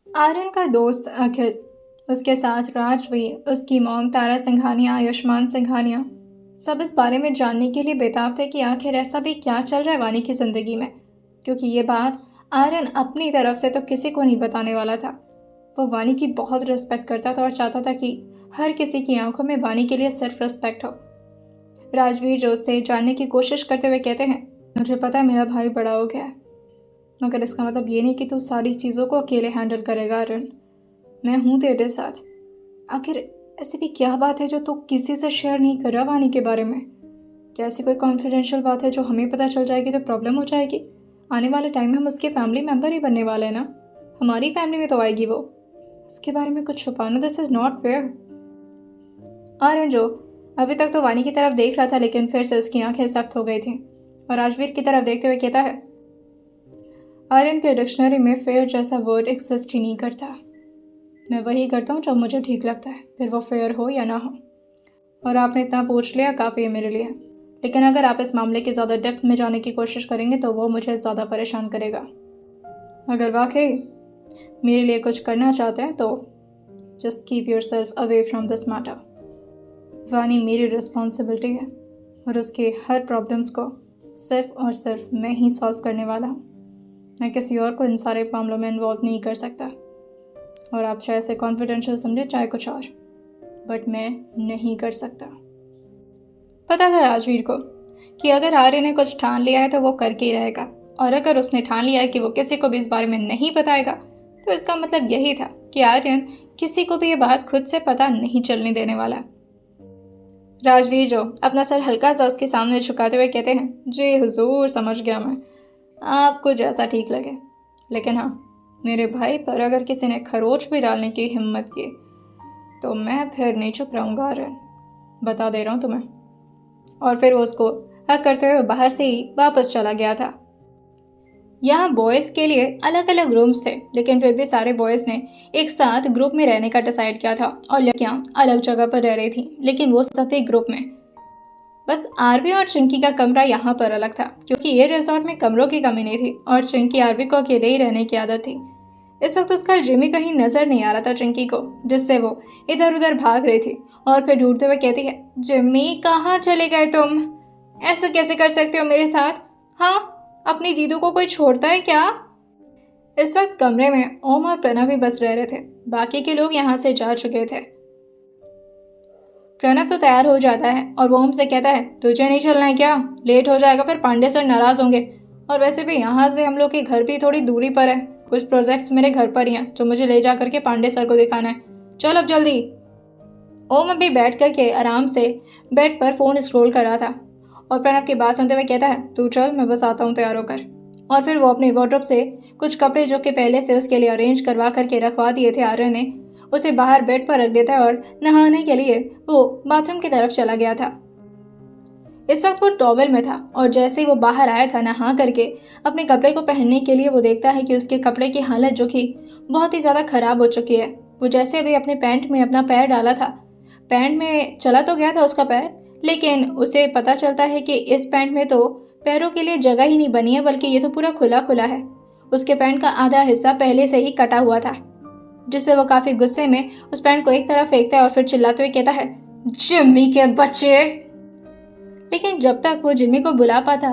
आर्यन का दोस्त अखिल, उसके साथ राजवीर, उसकी मॉम तारा सिंघानिया, आयुष्मान सिंघानिया सब इस बारे में जानने के लिए बेताब थे कि आखिर ऐसा भी क्या चल रहा है वानी की ज़िंदगी में, क्योंकि ये बात आर्यन अपनी तरफ से तो किसी को नहीं बताने वाला था। वो वानी की बहुत रिस्पेक्ट करता था और चाहता था कि हर किसी की आंखों में वानी के लिए सिर्फ रिस्पेक्ट हो। राजवीर जो उससे जानने की कोशिश करते हुए कहते हैं, मुझे पता है मेरा भाई बड़ा हो गया है, मगर इसका मतलब ये नहीं कि तू सारी चीज़ों को अकेले हैंडल करेगा आर्यन। मैं हूँ तेरे साथ। आखिर ऐसी भी क्या बात है जो तू किसी से शेयर नहीं कर रहा वानी के बारे में? क्या ऐसी कोई कॉन्फिडेंशियल बात है जो हमें पता चल जाएगी तो प्रॉब्लम हो जाएगी? आने वाले टाइम में हम उसके फैमिली मेम्बर ही बनने वाले हैं ना, हमारी फैमिली में तो आएगी वो। उसके बारे में कुछ छुपाना, this is not fair. Aryan जो अभी तक तो वानी की तरफ देख रहा था, लेकिन फिर से उसकी आंखें सख्त हो गई थी और राजवीर की तरफ देखते हुए कहता है, आर्यन के डिक्शनरी में फेयर जैसा वर्ड एग्जिस्ट ही नहीं करता। मैं वही करता हूँ जो मुझे ठीक लगता है, फिर वो फेयर हो या ना हो। और आपने इतना पूछ लिया, काफ़ी है मेरे लिए। लेकिन अगर आप इस मामले की ज़्यादा डेप्थ में जाने की कोशिश करेंगे तो वो मुझे ज़्यादा परेशान करेगा। अगर वाकई मेरे लिए कुछ करना चाहते हैं तो just keep your self away from this matter. वानी मेरी रिस्पॉन्सिबिलिटी है और उसके हर प्रॉब्लम्स को सिर्फ और सिर्फ मैं ही सॉल्व करने वाला हूँ। मैं किसी और को इन सारे मामलों में इन्वॉल्व नहीं कर सकता। और आप चाहे इसे कॉन्फिडेंशियल समझे चाहे कुछ और, बट मैं नहीं कर सकता। पता था राजवीर को कि अगर आर्य ने कुछ ठान लिया है तो वो करके ही रहेगा, और अगर उसने ठान लिया है कि वो किसी को भी इस बारे में नहीं बताएगा तो इसका मतलब यही था कि आर्यन किसी को भी ये बात खुद से पता नहीं चलने देने वाला। राजवीर जो अपना सर हल्का सा उसके सामने झुकाते हुए कहते हैं, जी हुजूर, समझ गया मैं, आपको जैसा ठीक लगे। लेकिन हाँ, मेरे भाई पर अगर किसी ने खरोच भी डालने की हिम्मत की तो मैं फिर नहीं चुप रहूँगा आर्यन, बता दे रहा हूँ तुम्हें। और फिर वो उसको हक करते हुए बाहर से ही वापस चला गया था। यहाँ बॉयज़ के लिए अलग अलग रूम्स थे, लेकिन फिर भी सारे बॉयज़ ने एक साथ ग्रुप में रहने का डिसाइड किया था और लड़कियाँ अलग जगह पर रह रही थी, लेकिन वो सभी ग्रुप में। बस आरवी और चिंकी का कमरा यहाँ पर अलग था, क्योंकि ये रिजॉर्ट में कमरों की कमी नहीं थी और चिंकी आरवी को अकेले ही रहने की आदत थी। इस वक्त उसका जिमी कहीं नजर नहीं आ रहा था चिंकी को, जिससे वो इधर उधर भाग रही थी और फिर ढूंढते हुए कहती है, जिमी कहाँ चले गए तुम? ऐसा कैसे कर सकते हो मेरे साथ? हाँ, अपनी दीदू को कोई छोड़ता है क्या? इस वक्त कमरे में ओम और प्रणव भी बस रह रहे थे, बाकी के लोग यहाँ से जा चुके थे। प्रणव तो तैयार हो जाता है और वो ओम से कहता है, तुझे नहीं चलना है क्या? लेट हो जाएगा, फिर पांडे सर नाराज होंगे, और वैसे भी यहाँ से हम लोग के घर भी थोड़ी दूरी पर है, कुछ प्रोजेक्ट्स मेरे घर पर ही हैं जो मुझे ले जा करके पांडे सर को दिखाना है, चल अब जल्दी। ओम अभी बैठ करके आराम से बेड पर फोन स्क्रॉल कर रहा था और प्रणव की बात सुनते हुए कहता है, तू चल, मैं बस आता हूँ तैयार होकर। और फिर वो अपने वार्डरोब से कुछ कपड़े जो कि पहले से उसके लिए अरेंज करवा करके रखवा दिए थे आर्यन ने, उसे बाहर बेड पर रख देता है और नहाने के लिए वो बाथरूम की तरफ चला गया था। इस वक्त वो टॉवेल में था और जैसे ही वो बाहर आया था नहा करके अपने कपड़े को पहनने के लिए, वो देखता है कि उसके कपड़े की हालत जो कि बहुत ही ज़्यादा ख़राब हो चुकी है। वो जैसे अभी अपने पैंट में अपना पैर डाला था, पैंट में चला तो गया था उसका पैर, लेकिन उसे पता चलता है कि इस पैंट में तो पैरों के लिए जगह ही नहीं बनी है, बल्कि ये तो पूरा खुला खुला है। उसके पैंट का आधा हिस्सा पहले से ही कटा हुआ था, जिससे वो काफ़ी गुस्से में उस पैंट को एक तरफ फेंकता है और फिर चिल्लाते हुए कहता है, जिम्मी के बच्चे। लेकिन जब तक वो जिम्मी को बुला पाता,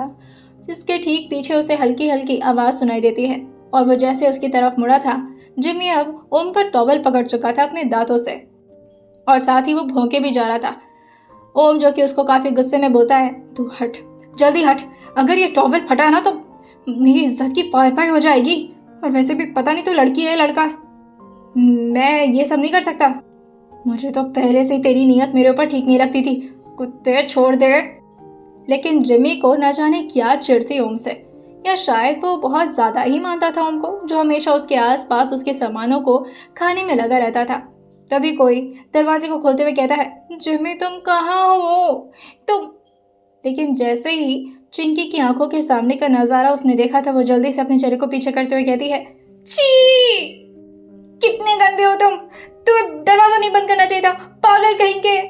जिसके ठीक पीछे उसे हल्की हल्की आवाज़ सुनाई देती है और वो जैसे उसकी तरफ मुड़ा था, जिम्मी अब ओम का टॉवल पकड़ चुका था अपने दांतों से और साथ ही वो भौंके भी जा रहा था। ओम जो कि उसको काफ़ी गुस्से में बोलता है, तू हट, जल्दी हट, अगर ये टॉवल फटा ना तो मेरी इज्जत की पाई पाई हो जाएगी, और वैसे भी पता नहीं तू लड़की है लड़का, मैं ये सब नहीं कर सकता। मुझे तो पहले से ही तेरी नीयत मेरे ऊपर ठीक नहीं लगती थी, कुत्ते छोड़ दे। लेकिन जिमी को न जाने क्या चिढ़ थी ओम से, या शायद वो बहुत ज़्यादा ही मानता था ओम को, जो हमेशा उसके आसपास उसके सामानों को खाने में लगा रहता था। तभी कोई दरवाजे को खोलते हुए कहता है, जिमी तुम कहाँ हो तुम? लेकिन जैसे ही चिंकी की आंखों के सामने का नज़ारा उसने देखा था, वो जल्दी से अपने चेहरे को पीछे करते हुए कहती है, छी, कितने गंदे हो तुम, तुम्हें दरवाजा नहीं बंद करना चाहिए था, पागल कहीं के।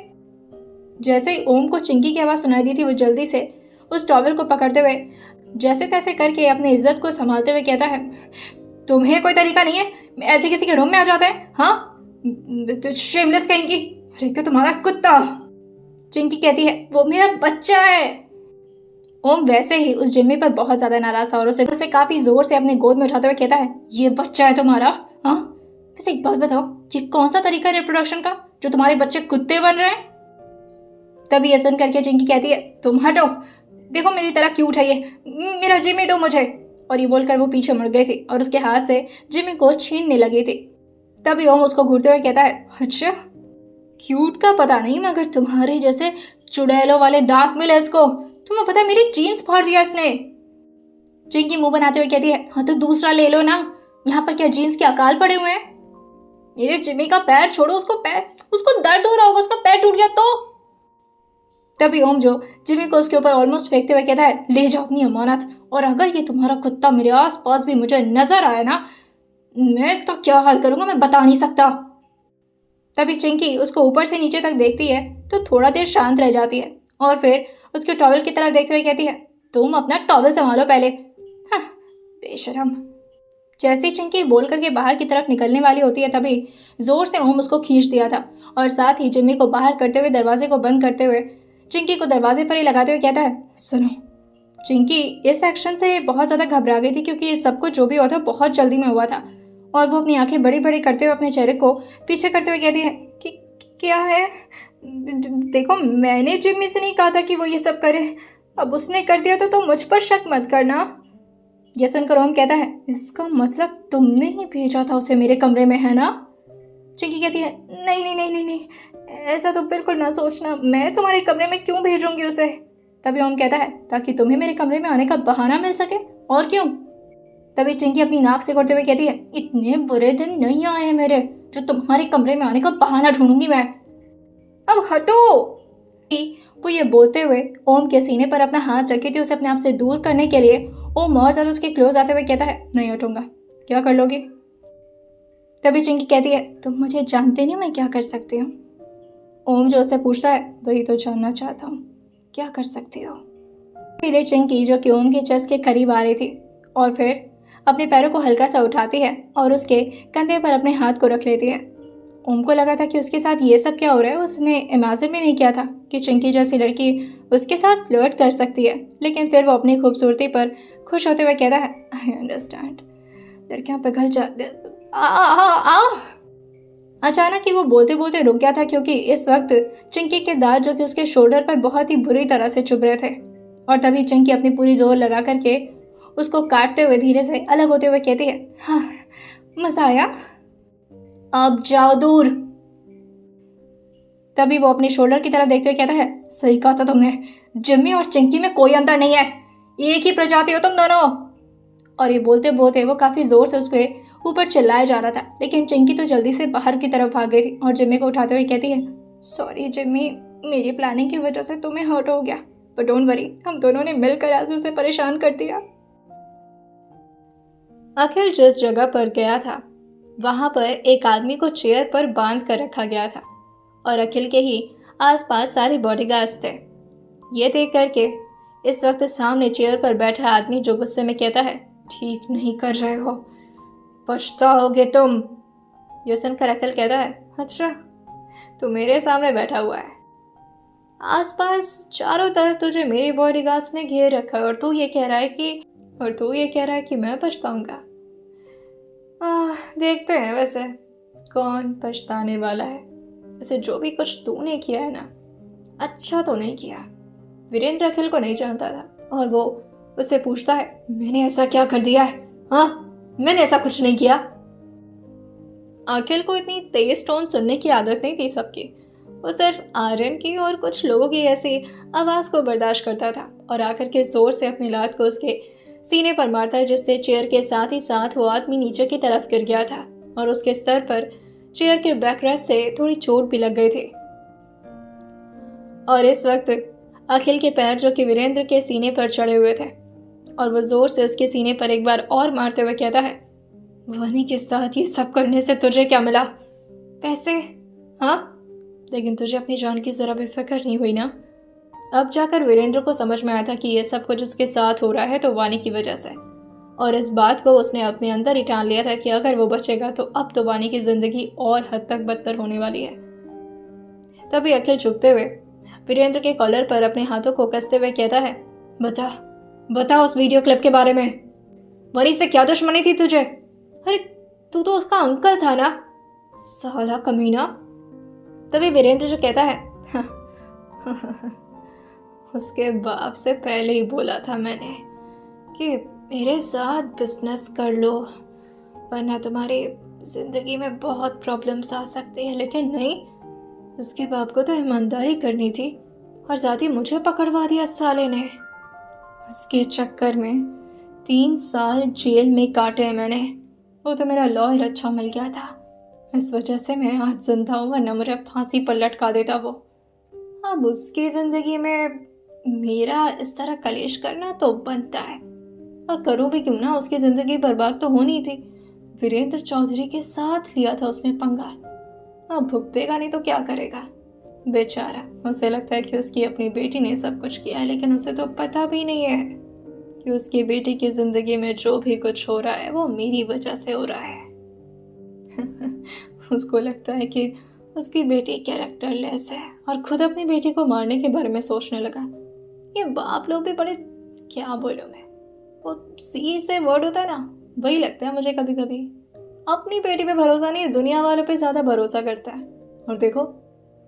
जैसे ही ओम को चिंकी की आवाज़ सुनाई दी थी, वो जल्दी से उस टॉवल को पकड़ते हुए जैसे तैसे करके अपनी इज्जत को संभालते हुए कहता है, तुम्हें कोई तरीका नहीं है ऐसे किसी के रूम में आ जाते हैं? हाँ, तो शेमलेस कहेंगी। अरे क्या तुम्हारा कुत्ता। चिंकी कहती है वो मेरा बच्चा है। ओम वैसे ही उस जिम्मी पर बहुत ज्यादा नाराज था और उसे काफी जोर से अपने गोद में उठाते हुए कहता है ये बच्चा है तुम्हारा? हाँ, वैसे एक बात बताओ, ये कौन सा तरीका है रिप्रोडक्शन का जो तुम्हारे बच्चे कुत्ते बन रहे हैं? तभी ये सुन करके चिंकी कहती है तुम हटो, देखो मेरी तरह क्यूट है ये, मेरा जिम्मी दो मुझे। और ये बोलकर वो पीछे मुड़ गई थी और उसके हाथ से जिम्मी को छीनने लगी थी। तभी ओम उसको घूरते हुए कहता है अच्छा, क्यूट का पता नहीं मगर तुम्हारे जैसे चुड़ैलों वाले दांत मिले इसको। तुम्हें पता है मेरी जीन्स फाड़ दिया इसने। चिंकी मुंह बनाते हुए कहती है हाँ तो दूसरा ले लो ना, यहाँ पर क्या जीन्स के अकाल पड़े हुए हैं? मेरे जिम्मी का पैर छोड़ो, उसको दर्द हो रहा होगा, उसका पैर टूट गया तो। तभी ओम जो जिम्मी को उसके ऊपर ऑलमोस्ट फेंकते हुए कहता है ले जाओ अपनी अमानत, और अगर ये तुम्हारा कुत्ता मेरे आस पास भी मुझे नजर आया ना, मैं इसका क्या हाल करूंगा मैं बता नहीं सकता। तभी चिंकी उसको ऊपर से नीचे तक देखती है तो थोड़ा देर शांत रह जाती है और फिर उसके टॉवल की तरफ देखते हुए कहती है तुम अपना टॉवल संभालो पहले। हाँ, बेशरम। जैसे चिंकी बोल करके बाहर की तरफ निकलने वाली होती है तभी जोर से ओम उसको खींच दिया था और साथ ही जिम्मी को बाहर करते हुए दरवाजे को बंद करते हुए चिंकी को दरवाजे पर ही लगाते हुए कहता है सुनो। चिंकी इस एक्शन से बहुत ज़्यादा घबरा गई थी क्योंकि सब कुछ जो भी हुआ था बहुत जल्दी में हुआ था और वो अपनी आंखें बड़ी बड़ी करते हुए अपने चेहरे को पीछे करते हुए कहती है कि क्या है? देखो मैंने जिम्मी से नहीं कहा था कि वो ये सब करे, अब उसने कर दिया तो तुम मुझ पर शक मत करना। यह सुनकर ओम कहता है इसका मतलब तुमने ही भेजा था उसे मेरे कमरे में, है ना? चिंकी कहती है नहीं नहीं नहीं नहीं नहीं, ऐसा तो बिल्कुल ना सोचना, मैं तुम्हारे कमरे में क्यों भेजूंगी उसे। तभी ओम कहता है ताकि तुम्हें मेरे कमरे में आने का बहाना मिल सके, और क्यों। तभी चिंकी अपनी नाक से करते हुए कहती है इतने बुरे दिन नहीं आए हैं मेरे जो तुम्हारे कमरे में आने का बहाना ढूंढूंगी मैं, अब हटो। वो ये बोलते हुए ओम के सीने पर अपना हाथ रखी थी उसे अपने आप से दूर करने के लिए। ओम बहुत ज्यादा उसके क्लोज आते हुए कहता है नहीं हटूंगा, क्या कर लोगी? तभी चिंकी कहती है तुम मुझे जानते नहीं मैं क्या कर सकती हूँ। ओम जो उसे पूछता है वही तो जानना चाहता हूँ, क्या कर सकती हो? धीरे चिंकी जो कि ओम के चेस्ट के करीब आ रही थी और फिर अपने पैरों को हल्का सा उठाती है और उसके कंधे पर अपने हाथ को रख लेती है। ओम को लगा था कि उसके साथ ये सब क्या हो रहा है, उसने इमेजिन भी नहीं किया था कि चिंकी जैसी लड़की उसके साथ फ्लर्ट कर सकती है, लेकिन फिर वो अपनी खूबसूरती पर खुश होते हुए कहता है आई अंडरस्टैंड, लड़कियां पिघल जाते। अचानक ही वो बोलते बोलते रुक गया था क्योंकि इस वक्त चिंकी के दांत जो कि उसके शोल्डर पर बहुत ही बुरी तरह से चुभ रहे थे और तभी चिंकी अपनी पूरी जोर लगा करके उसको काटते हुए धीरे से अलग होते हुए कहती है हाँ मजा आया, अब जाओ दूर। तभी वो अपने शोल्डर की तरफ देखते हुए कहता है सही कहा था तुमने, जिम्मी और चिंकी में कोई अंतर नहीं है, एक ही प्रजाति हो तुम दोनों। और ये बोलते बोलते वो काफी जोर से उस पर ऊपर चिल्लाया जा रहा था, लेकिन चिंकी तो जल्दी से बाहर की तरफ भाग गई थी और जिम्मी को उठाते हुए कहती है सॉरी जिम्मी, मेरी प्लानिंग की वजह से तुम्हें हर्ट हो गया, बट डोंट वरी, हम दोनों ने मिलकर आज उसे परेशान कर दिया। अखिल जिस जगह पर गया था वहां पर एक आदमी को चेयर पर बांध कर रखा गया था और अखिल के ही आसपास सारे बॉडीगार्ड्स थे। ये देख करके इस वक्त सामने चेयर पर बैठा आदमी जो गुस्से में कहता है ठीक नहीं कर रहे हो, पछताओगे तुम। ये सुनकर अखिल कहता है अच्छा तू मेरे सामने बैठा हुआ है, आसपास चारों तरफ तुझे मेरे बॉडीगार्ड्स ने घेर रखा है और तू ये कह रहा है कि मैं पछताऊंगा। देखते हैं वैसे कौन पछताने वाला है। वैसे जो भी कुछ तूने किया है ना, अच्छा तो नहीं किया। वीरेंद्र अखिल को नहीं जानता था और वो उससे पूछता है मैंने ऐसा क्या कर दिया है? हाँ, मैंने ऐसा कुछ नहीं किया। अखिल को इतनी तेज टोन सुनने की आदत नहीं थी सबकी, वो सिर्फ आर्यन की और कुछ लोगों की ऐसी आवाज को बर्दाश्त करता था और आकर के जोर से अपनी लात को उसके सीने पर मारता है, जिससे चेयर के साथ ही साथ वो आदमी नीचे की तरफ गिर गया था और उसके सर पर चेयर के बैकरेस्ट से थोड़ी चोट भी लग गई थी। और इस वक्त अखिल के पैर जो कि वीरेंद्र के सीने पर चढ़े हुए थे और वो जोर से उसके सीने पर एक बार और मारते हुए कहता है वनी के साथ ये सब करने से तुझे क्या मिला? पैसे? हाँ, लेकिन तुझे अपनी जान की जरा भी फिक्र नहीं हुई ना। अब जाकर वीरेंद्र को समझ में आया था कि ये सब कुछ उसके साथ हो रहा है तो वानी की वजह से, और इस बात को उसने अपने अंदर ही ठान लिया था कि अगर वो बचेगा तो अब तो वानी की ज़िंदगी और हद तक बदतर होने वाली है। तभी अखिल झुकते हुए वीरेंद्र के कॉलर पर अपने हाथों को कसते हुए कहता है, बता बता उस वीडियो क्लिप के बारे में। वनी से क्या दुश्मनी थी तुझे? अरे तू तो उसका अंकल था ना, साला कमीना। तभी वीरेंद्र जो कहता है, उसके बाप से पहले ही बोला था मैंने कि मेरे साथ बिजनेस कर लो वरना तुम्हारी जिंदगी में बहुत प्रॉब्लम्स आ सकती है। लेकिन नहीं, उसके बाप को तो ईमानदारी करनी थी और साथ ही मुझे पकड़वा दिया साले ने। उसके चक्कर में 3 साल जेल में काटे मैंने। वो तो मेरा लॉयर अच्छा मिल गया था, इस वजह से मैं आज जिंदा हूँ, वरना मुझे फांसी पर लटका देता वो। अब उसकी जिंदगी में मेरा इस तरह कलेश करना तो बनता है, और करूँ भी क्यों ना, उसकी जिंदगी बर्बाद तो होनी थी। वीरेंद्र चौधरी के साथ लिया था उसने पंगा, अब भुगतेगा नहीं तो क्या करेगा बेचारा। उसे लगता है कि उसकी अपनी बेटी ने सब कुछ किया है, लेकिन उसे तो पता भी नहीं है कि उसकी बेटी की जिंदगी में जो भी कुछ हो रहा है वो मेरी वजह से हो रहा है। उसको लगता है कि उसकी बेटी कैरेक्टरलेस है और खुद अपनी बेटी को मारने के बारे में सोचने लगा। ये बाप लोग भी बड़े, क्या बोलूं मैं, वो सी से वर्ड होता है ना, वही लगता है मुझे कभी कभी। अपनी बेटी पे भरोसा नहीं, दुनिया वालों पे ज्यादा भरोसा करता है। और देखो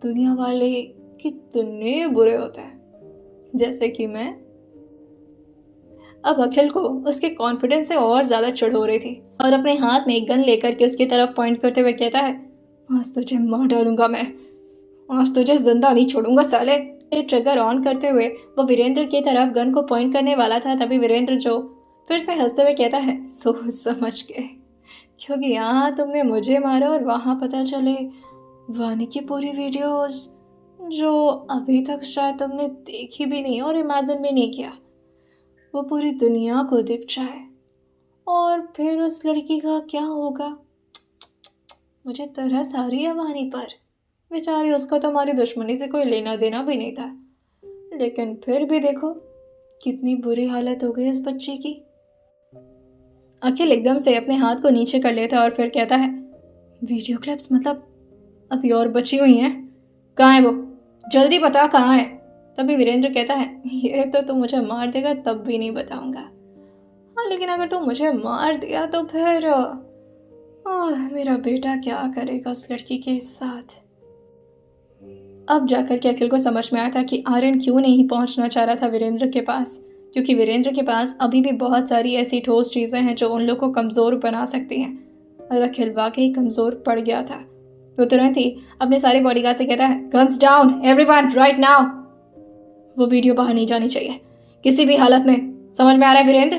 दुनिया वाले कितने बुरे होते हैं, जैसे कि मैं। अब अखिल को उसके कॉन्फिडेंस से और ज्यादा चिढ़ हो रही थी और अपने हाथ में एक गन लेकर के उसकी तरफ पॉइंट करते हुए कहता है, आज तुझे मार डालूंगा मैं, आज तुझे जिंदा नहीं छोड़ूंगा साले। ट्रिगर ऑन करते हुए वो वीरेंद्र की तरफ गन को पॉइंट करने वाला था, तभी वीरेंद्र जो फिर से हंसते हुए कहता है, सोच समझ के, क्योंकि यहाँ तुमने मुझे मारा और वहाँ पता चले वानी की पूरी वीडियोस जो अभी तक शायद तुमने देखी भी नहीं और इमेजिन भी नहीं किया, वो पूरी दुनिया को दिख जाए, और फिर उस लड़की का क्या होगा। मुझे तरस आ रही है वानी पर, बेचारी, उसका तो हमारी दुश्मनी से कोई लेना देना भी नहीं था, लेकिन फिर भी देखो कितनी बुरी हालत हो गई उस बच्ची की। अखिल एकदम से अपने हाथ को नीचे कर लेता और फिर कहता है, वीडियो क्लिप्स मतलब अभी और बची हुई हैं? कहाँ है वो, जल्दी बता कहाँ है। तभी वीरेंद्र कहता है, ये तो तू मुझे मार देगा तब भी नहीं बताऊंगा। हाँ लेकिन अगर तू मुझे मार दिया तो फिर मेरा बेटा क्या करेगा उस लड़की के साथ। अब जाकर के अखिल को समझ में आया था कि आर्यन क्यों नहीं पहुंचना चाह रहा था वीरेंद्र के पास, क्योंकि वीरेंद्र के पास अभी भी बहुत सारी ऐसी ठोस चीज़ें हैं जो उन लोग को कमज़ोर बना सकती हैं, और अखिल वाकई कमज़ोर पड़ गया था। वो तुरंत ही अपने सारे बॉडीगार्ड से कहता है, guns down everyone right now. वो वीडियो बाहर नहीं जानी चाहिए किसी भी हालत में, समझ में आ रहा है वीरेंद्र?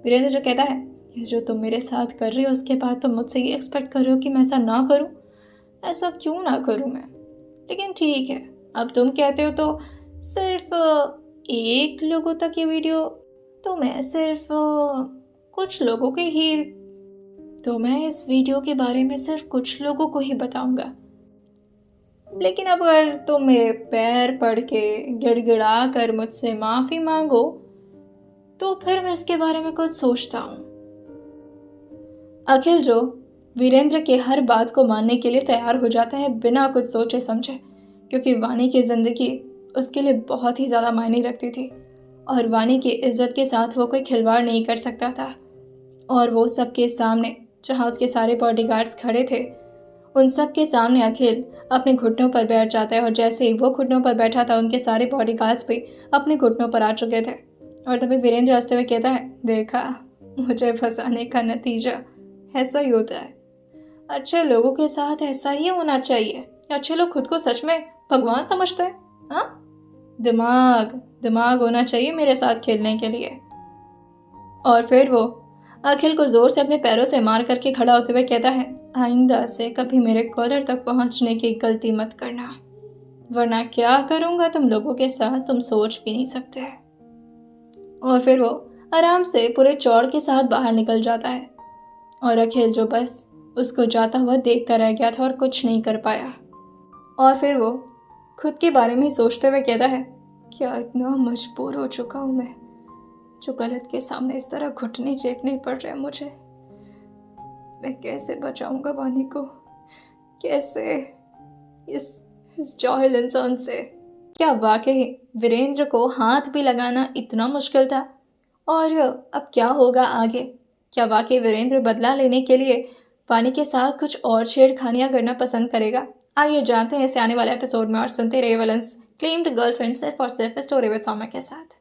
वीरेंद्र जो कहता है, ये जो तुम मेरे साथ कर रही हो उसके बाद तुम मुझसे ये एक्सपेक्ट कर रहे हो कि मैं ऐसा ना करूं? ऐसा क्यों ना करूं मैं, लेकिन ठीक है, अब तुम कहते हो तो सिर्फ 1 लोगों तक ये वीडियो, तो मैं सिर्फ कुछ लोगों के ही, तो मैं इस वीडियो के बारे में सिर्फ कुछ लोगों को ही बताऊंगा। लेकिन अब अगर तुम मेरे पैर पड़ के गिड़गिड़ा कर मुझसे माफ़ी मांगो तो फिर मैं इसके बारे में कुछ सोचता हूँ। अखिल जो वीरेंद्र के हर बात को मानने के लिए तैयार हो जाता है बिना कुछ सोचे समझे, क्योंकि वानी की ज़िंदगी उसके लिए बहुत ही ज़्यादा मायने रखती थी और वानी की इज्जत के साथ वो कोई खिलवाड़ नहीं कर सकता था। और वो सबके सामने, जहाँ उसके सारे बॉडीगार्ड्स खड़े थे, उन सब के सामने अखिल अपने घुटनों पर बैठ जाता है, और जैसे ही वो घुटनों पर बैठा था उनके सारे बॉडीगार्ड्स भी अपने घुटनों पर आ चुके थे। और तभी वीरेंद्र हंसते हुए कहता है, देखा, मुझे फंसाने का नतीजा ऐसा ही होता है। अच्छे लोगों के साथ ऐसा ही होना चाहिए। अच्छे लोग खुद को सच में भगवान समझते हैं। हाँ, दिमाग होना चाहिए मेरे साथ खेलने के लिए। और फिर वो अखिल को जोर से अपने पैरों से मार करके खड़ा होते हुए कहता है, आइंदा से कभी मेरे कॉलर तक पहुंचने की गलती मत करना, वरना क्या करूंगा तुम लोगों के साथ तुम सोच भी नहीं सकते। और फिर वो आराम से पूरे चौड़ के साथ बाहर निकल जाता है, और अखिल जो बस उसको जाता हुआ देखता रह गया था और कुछ नहीं कर पाया। और फिर वो खुद के बारे में सोचते हुए कहता है, क्या इतना मजबूर हो चुका हूँ मैं जो गलत के सामने इस तरह घुटने टेकने पड़ रहे हैं मुझे। मैं कैसे बचाऊंगा वानी को, कैसे इस जाहिल इंसान से। क्या वाकई वीरेंद्र को हाथ भी लगाना इतना मुश्किल था? और अब क्या होगा आगे? क्या वाकई वीरेंद्र बदला लेने के लिए वानी के साथ कुछ और छेड़खानियां करना पसंद करेगा? आइए जानते हैं इसे आने वाले एपिसोड में और सुनते रहिए विलन्स क्लेम्ड गर्लफ्रेंड सिर्फ और सिर्फ स्टोरी विद सौम्या के साथ।